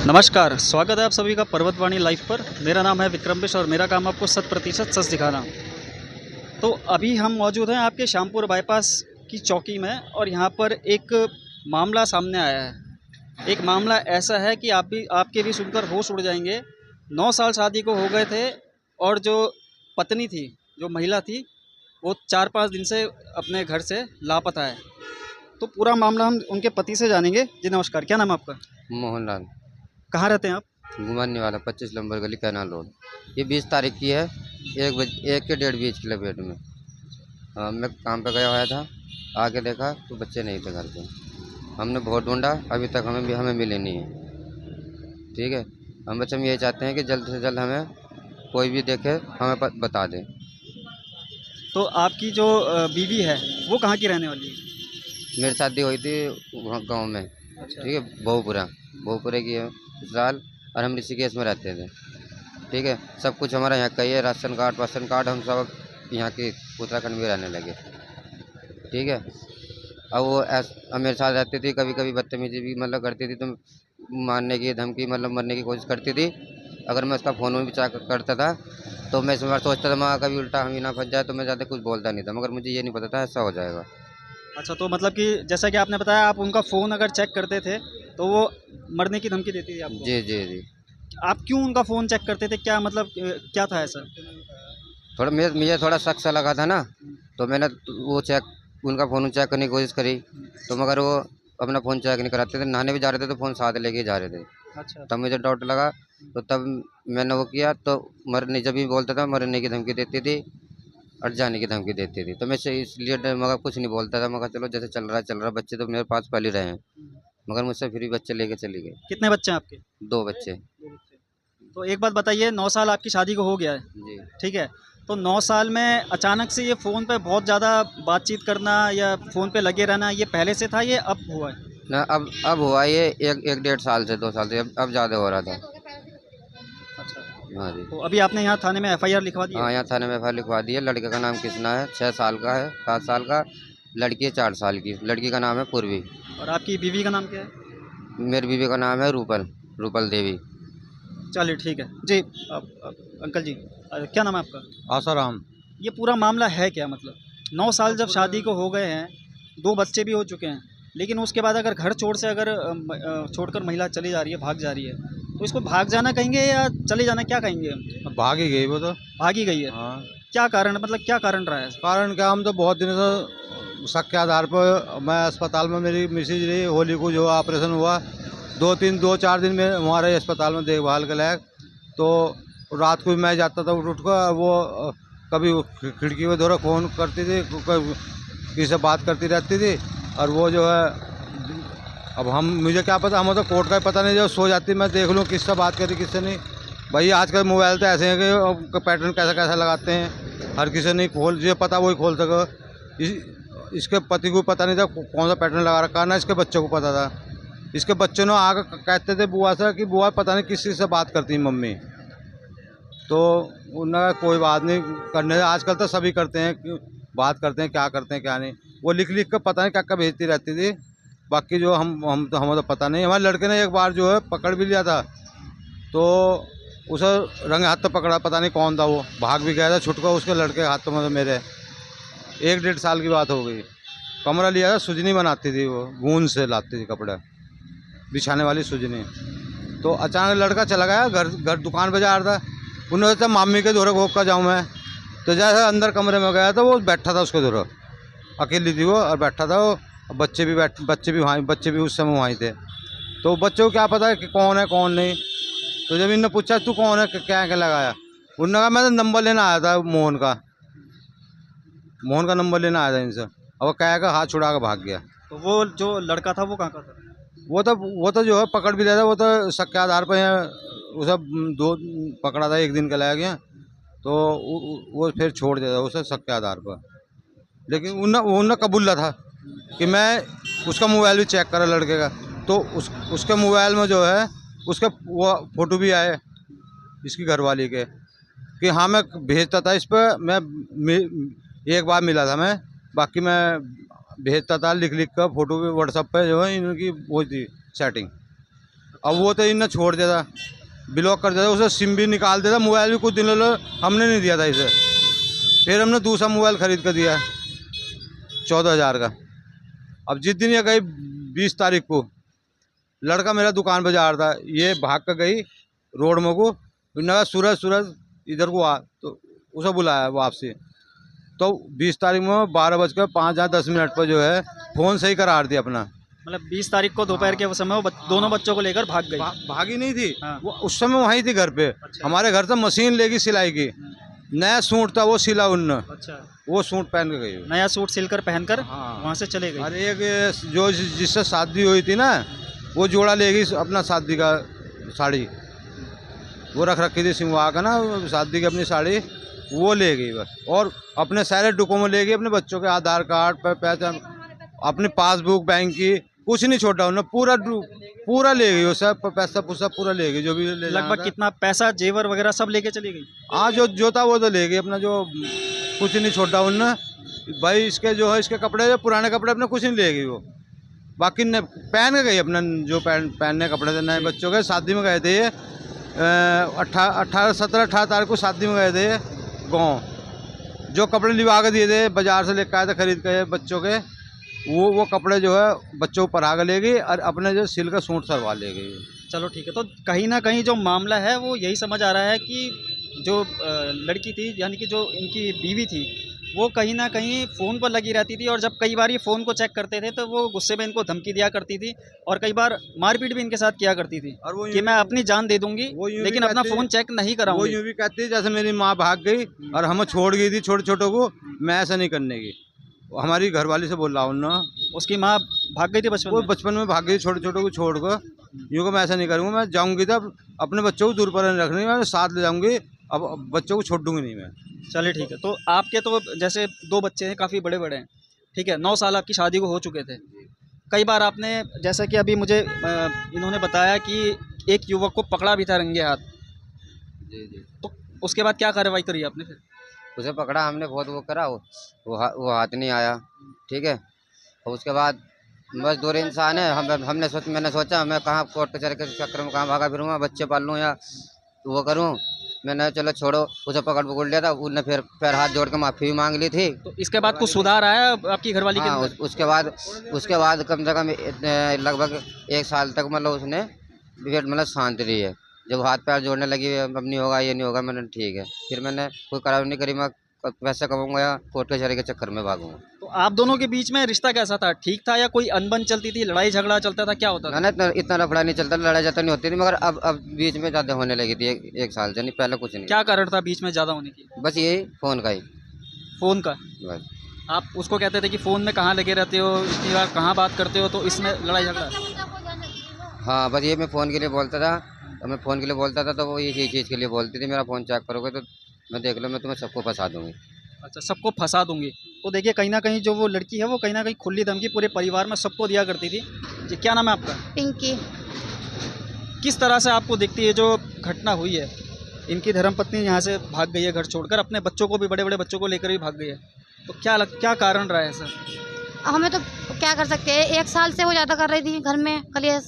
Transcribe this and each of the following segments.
नमस्कार, स्वागत है आप सभी का पर्वतवाणी लाइव पर। मेरा नाम है विक्रमेश और मेरा काम आपको 100% सच दिखाना। तो अभी हम मौजूद हैं आपके श्यामपुर बाईपास की चौकी में और यहाँ पर एक मामला सामने आया है। एक मामला ऐसा है कि आपके भी सुनकर होश उड़ जाएंगे। 9 साल शादी को हो गए थे और जो पत्नी थी, जो महिला थी, वो 4-5 दिन से अपने घर से लापता है। तो पूरा मामला हम उनके पति से जानेंगे। जी नमस्कार, क्या नाम है आपका? मोहनलाल। कहाँ रहते हैं आप? घुमाने वाला 25 नंबर गली कैनाल रोड। ये 20 तारीख की है। 1 के 1:30 के लपेट में। हाँ, मैं काम पे गया हुआ था। आके देखा तो बच्चे नहीं थे घर पे। हमने बहुत ढूंढा, अभी तक हमें मिले नहीं है। ठीक है, हम यही चाहते हैं कि जल्द से जल्द हमें कोई भी देखे हमें बता दे। तो आपकी जो बीवी है वो कहाँ की रहने वाली है? मेरी शादी हुई थी गांव में। अच्छा। ठीक है, बहुपुरे की है ससुराल। और हम ऋषिकेश में रहते थे। ठीक है, सब कुछ हमारा यहाँ का ही है। राशन कार्ड हम सब यहाँ के उत्तराखंड में रहने लगे। ठीक है, अब वो अब मेरे साथ रहती थी। कभी कभी बदतमीजी भी मतलब करती थी, तो मारने की धमकी मतलब मरने की कोशिश करती थी। अगर मैं उसका फ़ोन भी चेक करता था तो मैं इस बार सोचता था मैं कभी उल्टा हम ही ना फंस जाए, तो मैं ज़्यादा कुछ बोलता नहीं था। मगर मुझे ये नहीं पता था ऐसा हो जाएगा। अच्छा, तो मतलब कि जैसा कि आपने बताया, आप उनका फ़ोन अगर चेक करते थे तो वो मरने की धमकी देती थी आपको। जी जी जी। आप क्यों उनका फ़ोन चेक करते थे? क्या मतलब क्या था ऐसा? थोड़ा मुझे थोड़ा शक सा लगा था ना, तो मैंने वो चेक उनका फ़ोन चेक करने की कोशिश करी। तो मगर वो अपना फ़ोन चेक नहीं कराते थे। नहाने भी जा रहे थे तो फ़ोन साथ लेके जा रहे थे। अच्छा। तब मुझे डाउट लगा, तो तब मैंने वो किया। तो मरने जब भी बोलता था मरने की धमकी देती थी और जाने की धमकी देती थी। तो मैं इसलिए मगर कुछ नहीं बोलता था। मगर चलो जैसे चल रहा है चल रहा है। बच्चे तो मेरे पास पल ही रहे हैं, मगर मुझसे फिर भी बच्चे लेके चली गई। कितने बच्चे हैं आपके? 2 बच्चे। 2 बच्चे। तो एक बात बताइए, 9 साल आपकी शादी को हो गया है, जी। ठीक है? तो 9 साल में अचानक से ये फ़ोन पे बहुत ज़्यादा बातचीत करना या फ़ोन पे लगे रहना, ये पहले से था, ये अब हुआ है? ना, अब हुआ ये एक 1.5 साल से 2 साल से। अब ज़्यादा हो रहा था। अच्छा। हाँ जी। तो अभी आपने यहाँ थाने में एफआईआर लिखवा दी है? हाँ, यहाँ थाने में एफआईआर लिखवा दी है। लड़के का नाम कृष्णा है, 6 साल का है, 7 साल का। लड़की है 4 साल की। लड़की का नाम है पूर्वी। और आपकी बीवी का नाम क्या है? मेरी बीवी का नाम है रूपल देवी। चलिए ठीक है। जी, अंकल जी, क्या नाम है आपका? आसाराम। ये पूरा मामला है क्या मतलब? 9 साल जब शादी को हो गए हैं, 2 बच्चे भी हो चुके हैं, लेकिन उसके बाद अगर घर छोड़कर महिला चली जा रही है, भाग जा रही है, तो इसको भाग जाना कहेंगे या चले जाना, क्या कहेंगे हम? भाग ही गई वो तो। भाग ही गई है। हाँ। क्या कारण, मतलब क्या कारण रहा है? कारण क्या, हम तो बहुत दिनों से शक के आधार पर मैं अस्पताल में, मेरी मिसेज रही होली को जो ऑपरेशन हुआ, 2-4 दिन में वहाँ रही अस्पताल में देखभाल के लायक। तो रात को भी मैं जाता था उठ कर, वो कभी खिड़की में धोरा फ़ोन करती थी, किसी से बात करती रहती थी। और वो जो है, अब मुझे क्या पता, हमें तो कोर्ट का ही पता नहीं। जो सो जाती मैं देख लूँ किससे बात करी किससे नहीं। भाई आजकल मोबाइल तो ऐसे हैं कि पैटर्न कैसा कैसा लगाते हैं, हर किसी नहीं खोल, जो पता वही खोल सको। इसके पति को पता नहीं था कौन सा पैटर्न लगा रखा, ना इसके बच्चों को पता था। इसके बच्चों ने आकर कहते थे बुआ से कि बुआ पता नहीं किस चीज़ से बात करती मम्मी। तो उन्होंने कोई बात नहीं करने, आजकल तो सभी करते हैं कि बात करते हैं, क्या करते हैं क्या नहीं। वो लिख लिख कर पता नहीं क्या क्या भेजती रहती थी। बाकी जो हमें तो पता नहीं। हमारे लड़के ने एक बार जो है पकड़ भी लिया था, तो उसे रंगे हाथ तो पकड़ा, पता नहीं कौन था वो, भाग भी गया था छुटका उसके लड़के हाथों में। तो मेरे 1-1.5 साल की बात हो गई। कमरा लिया था, सुजनी बनाती थी वो, गूंद से लाती थी कपड़ा, बिछाने वाली सुजनी। तो अचानक लड़का चला गया घर दुकान पर जा रहा था। उन्होंने तो मामी के धोरे घोप का जाऊँ मैं, तो जैसे अंदर कमरे में गया तो वो बैठा था उसके धोरे, अकेली थी वो और बैठा था वो। बच्चे भी उस समय वहीं थे। तो बच्चों को क्या पता है कि कौन है कौन नहीं। तो जब इन्होंने पूछा तू कौन है, क्या क्या लगाया, उन्होंने कहा मैं तो नंबर लेना आया था मोहन का नंबर लेना आया था इनसे। अब वो कह का हाथ छुड़ा के भाग गया। तो वो जो लड़का था वो कहाँ का था? वो तो जो है पकड़ भी लिया था। वो तो शक के आधार पर है, उसे दो पकड़ा था, 1 दिन का लाया गया। तो वो फिर छोड़ दिया था उसे शक के आधार पर। लेकिन उन्होंने कबूला था कि मैं उसका मोबाइल भी चेक करा लड़के का। तो उसके मोबाइल में जो है उसके वो फ़ोटो भी आए इसकी घरवाली के, कि हाँ मैं भेजता था इस पर। एक बार मिला था मैं, बाकी मैं भेजता था लिख लिख कर फ़ोटो भी व्हाट्सएप पे जो है इनकी वो थी सेटिंग। अब वो तो इन्हें छोड़ दिया था, ब्लॉक कर दिया था, उसे सिम भी निकाल दिया था, मोबाइल भी कुछ दिनों लो हमने नहीं दिया था इसे। फिर हमने दूसरा मोबाइल ख़रीद कर दिया 14,000 का। अब जिस दिन ये गई 20 तारीख को, लड़का मेरा दुकान पर जा रहा था, ये भाग कर गई रोड में को, कहा सूरज इधर को आ, तो उसे बुलाया वापसी। तो 20 तारीख में 12:05 पर जो है फ़ोन सही करार दिया अपना। मतलब 20 तारीख को दोपहर के समय वो दोनों बच्चों को लेकर भाग गई। भागी नहीं थी। हाँ। वो उस समय वहीं थी घर पे। अच्छा। हमारे घर से मशीन लेगी सिलाई की, नया सूट था वो सिला उनने। अच्छा, वो सूट पहन के गई। नया सूट सिलकर पहनकर हाँ। वहाँ से चले गई। और एक जो जिससे शादी हुई थी ना, वो जोड़ा लेगी अपना शादी का साड़ी, वो रख रखी थी सिंगवा का ना, शादी की अपनी साड़ी वो ले गई बस। और अपने सारे डॉक्यूमेंट ले गई, अपने बच्चों के आधार कार्ड पर पहचान, अपनी पासबुक बैंक की, कुछ नहीं छोटा उन्होंने, पूरा ले गई। वो सब पैसा पूसा पूरा ले गई, जो भी ले लगभग कितना पैसा, जेवर वगैरह सब लेके चली गई। हाँ, जो था वो तो ले गई अपना, जो कुछ नहीं छोटा उन्होंने भाई। इसके जो है इसके कपड़े, जो पुराने कपड़े अपने कुछ नहीं ले गई वो, बाकी ने पहन के गई अपना जो पहनने कपड़े थे नए बच्चों के। शादी में गए थे ये 17-18 तारीख को शादी में गए थे गाँव। जो कपड़े लिवा के दिए थे बाजार से लेकर आए थे खरीद के बच्चों के, वो कपड़े जो है बच्चों को पहना के ले गई और अपने जो सिल का सूट सलवा ले गई। चलो ठीक है, तो कहीं ना कहीं जो मामला है वो यही समझ आ रहा है कि जो लड़की थी, यानी कि जो इनकी बीवी थी, वो कहीं ना कहीं फ़ोन पर लगी रहती थी, और जब कई बार ये फ़ोन को चेक करते थे तो वो गुस्से में इनको धमकी दिया करती थी, और कई बार मारपीट भी इनके साथ किया करती थी और वो कि मैं अपनी जान दे दूंगी लेकिन अपना फ़ोन चेक नहीं वो कराऊंगी। यूँ भी कहती है जैसे मेरी माँ भाग गई और हमें छोड़ गई थी छोटे छोटों को, मैं ऐसा नहीं करने की। हमारी घरवाली से बोल रहा हूँ ना, उसकी माँ भाग गई थी वो बचपन में भाग गई छोटे छोटों को छोड़ कर। यूँ को मैं ऐसा नहीं करूँगा, मैं जाऊँगी तब अपने बच्चों को दूर पर रखनी, मैं साथ ले जाऊँगी, अब बच्चों को छोड़ दूँगी नहीं मैं। चलिए ठीक है, तो आपके तो जैसे 2 बच्चे हैं, काफ़ी बड़े बड़े हैं, ठीक है, 9 साल आपकी शादी को हो चुके थे। कई बार आपने, जैसा कि अभी मुझे इन्होंने बताया कि एक युवक को पकड़ा भी था रंगे हाथ। जी। तो उसके बाद क्या कार्रवाई करी आपने फिर? उसे पकड़ा हमने, बहुत वो करा, वो हाथ नहीं आया, ठीक है। और उसके बाद मजदूर इंसान है, मैंने सोचा मैं कहाँ कोर्ट कचहरी के चक्कर में कहाँ भागा फिरूँगा, बच्चे पाल लूँ या वो करूँ। मैंने चलो छोड़ो, उसे पकड़ लिया था। उनने फिर हाथ जोड़ के माफ़ी भी मांग ली थी। तो इसके बाद कुछ सुधार आया आपकी घरवाली के हाँ, अंदर? उसके बाद कम से कम लगभग 1 साल तक मतलब उसने मतलब शांत रही है। जब हाथ पैर जोड़ने लगी, अब नहीं होगा ये नहीं होगा, मैंने ठीक है, फिर मैंने कोई कार्रवाई नहीं करी। मैं पैसा कमाऊंगा या कोर्ट कचहरी के चक्कर में भागूंगा। तो आप दोनों के बीच में रिश्ता कैसा था? ठीक था या कोई अनबन चलती थी, लड़ाई झगड़ा चलता था, क्या होता था? ना इतना लफड़ा नहीं चलता, लड़ाई झगड़ा नहीं होती थी, मगर अब बीच में ज़्यादा होने लगी थी 1 साल से, नहीं पहले कुछ नहीं। क्या कारण था बीच में ज़्यादा होने की? बस यही फ़ोन का ही। फ़ोन का? बस आप उसको कहते थे कि फ़ोन में कहाँ लगे रहते हो, इतनी बार कहाँ बात करते हो, तो इसमें लड़ाई झगड़ा? हाँ, बस ये मैं फ़ोन के लिए बोलता था, और मैं फ़ोन के लिए बोलता था तो वो ये चीज़ के लिए बोलती थी, मेरा फ़ोन चेक करोगे तो मैं देख लो, मैं तुम्हें सबको फंसा दूँगी। अच्छा, सबको फंसा दूंगी। तो देखिए, कहीं ना कहीं जो वो लड़की है वो कहीं ना कहीं खुली धमकी पूरे परिवार में सबको दिया करती थी। जी, क्या नाम है आपका? पिंकी। किस तरह से आपको दिखती है जो घटना हुई है? इनकी धर्मपत्नी यहाँ से भाग गई है घर छोड़कर, अपने बच्चों को भी, बड़े बड़े बच्चों को लेकर भी भाग गई है, तो क्या कारण रहा है सर? हमें तो क्या कर सकते हैं, 1 साल से वो ज़्यादा कर रही थी घर में कलेश।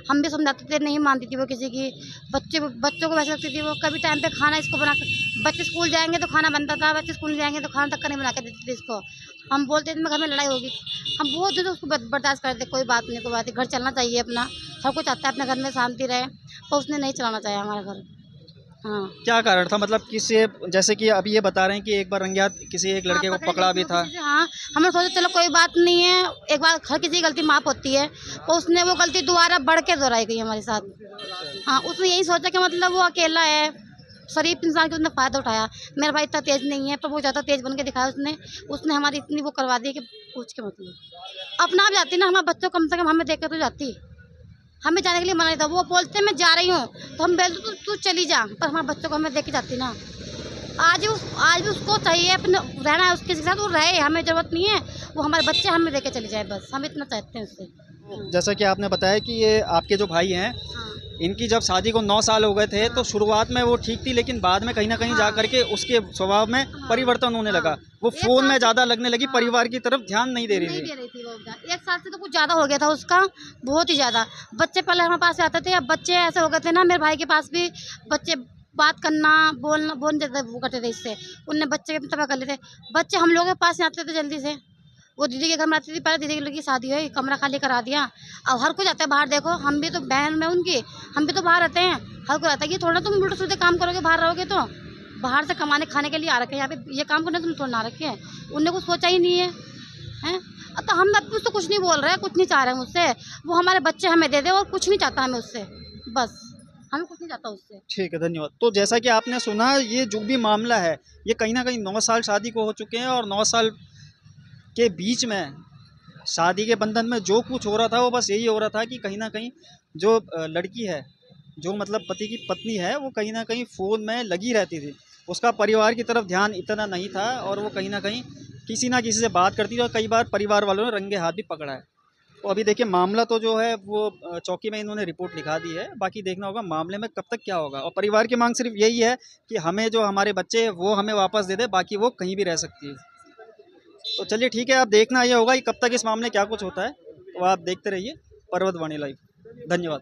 हम भी समझाते थे, नहीं मानती थी वो किसी की। बच्चों को वैसे रखती थी वो, कभी टाइम पे खाना इसको बना कर, बच्चे स्कूल जाएंगे तो खाना बनता था, बच्चे स्कूल जाएंगे तो खाना तक का नहीं बना के देती थी इसको। हम बोलते थे घर में लड़ाई होगी, हम बहुत दिन उसको बर्दाश्त करते, कोई बात नहीं, घर चलना चाहिए अपना, हर कोई चाहता है अपने घर में शांति रहे, पर उसने नहीं चलाना चाहिए हमारा घर। हाँ, क्या कारण था? मतलब किसी, जैसे कि अभी ये बता रहे हैं कि एक बार रंगे हाथ किसी एक लड़के को पकड़ा भी था। हाँ, हमने सोचा चलो कोई बात नहीं है, एक बार हर किसी की गलती माफ़ होती है, तो उसने वो गलती दोबारा बढ़ के दोहराई गई हमारे साथ। हाँ, उसने यही सोचा कि मतलब वो अकेला है, शरीफ इंसान के उसने फ़ायदा उठाया। मेरा भाई इतना तेज़ नहीं है, पर वो ज़्यादा तेज़ बन के दिखाया उसने हमारी इतनी वो करवा दी कि पूछ के मतलब। अपना आप जाती ना, हमारे बच्चों कम से कम हमें देख कर तो जाती, हमें जाने के लिए मना नहीं था। वो बोलते मैं जा रही हूँ तो हम बोलते तू चली जा, पर हमारे बच्चों को हमें देख के जाती ना। आज भी उसको चाहिए अपने रहना है, उसके साथ वो रहे, हमें ज़रूरत नहीं है, वो हमारे बच्चे हमें देके चली जाए, बस हम इतना चाहते हैं उससे। जैसा कि आपने बताया कि ये आपके जो भाई हैं, हाँ। इनकी जब शादी को 9 साल हो गए थे तो शुरुआत में वो ठीक थी, लेकिन बाद में कहीं ना कहीं जा करके उसके स्वभाव में परिवर्तन होने लगा। वो एक फ़ोन में साल ज़्यादा लगने लगी, हाँ। परिवार की तरफ ध्यान नहीं दे रही नहीं थी। दे रही थी वो उधर। 1 साल से तो कुछ ज़्यादा हो गया था उसका, बहुत ही ज़्यादा। बच्चे पहले हमारे पास आते थे, अब बच्चे ऐसे हो गए थे ना, मेरे भाई के पास भी बच्चे बात करना, बोल देते वो करते थे इससे। उनने बच्चे के तबाह कर लेते। बच्चे हम लोगों के पास नहीं आते थे जल्दी से। वो दीदी के घर में आती थी, पहले दीदी की लड़की की शादी हुई, कमरा खाली करा दिया। अब हर कोई जाता है बाहर, देखो हम भी तो बहन में उनकी, हम भी तो बाहर रहते हैं। हर कोई रहता है कि थोड़ा तुम उल्टे सीधे काम करोगे, बाहर रहोगे तो। बाहर से कमाने खाने के लिए आ रखे हैं, यहाँ पे ये काम करने तुम थोड़ा ना रखे हैं। उनने कुछ सोचा ही नहीं है, हैं? तो हम अब तो कुछ नहीं बोल रहे हैं, कुछ नहीं चाह रहे हैं मुझसे। वो हमारे बच्चे हमें दे दे और कुछ नहीं चाहता हमें उससे, बस। हमें कुछ नहीं चाहता उससे। ठीक है, धन्यवाद। तो जैसा कि आपने सुना, ये जो भी मामला है, ये कहीं ना कहीं 9 साल शादी को हो चुके हैं और 9 साल के बीच में शादी के बंधन में जो कुछ हो रहा था वो बस यही हो रहा था कि कहीं ना कहीं जो लड़की है, जो मतलब पति की पत्नी है, वो कहीं ना कहीं फ़ोन में लगी रहती थी। उसका परिवार की तरफ ध्यान इतना नहीं था और वो कहीं ना कहीं किसी ना किसी से बात करती थी और कई बार परिवार वालों ने रंगे हाथ भी पकड़ा है। तो अभी देखिए, मामला तो जो है वो चौकी में इन्होंने रिपोर्ट लिखा दी है, बाकी देखना होगा मामले में कब तक क्या होगा। और परिवार की मांग सिर्फ यही है कि हमें जो हमारे बच्चे हैं वो हमें वापस दे दे, बाकी वो कहीं भी रह सकती है। तो चलिए ठीक है, अब देखना ये होगा कि कब तक इस मामले में क्या कुछ होता है। तो आप देखते रहिए पर्वतवाणी लाइव। धन्यवाद।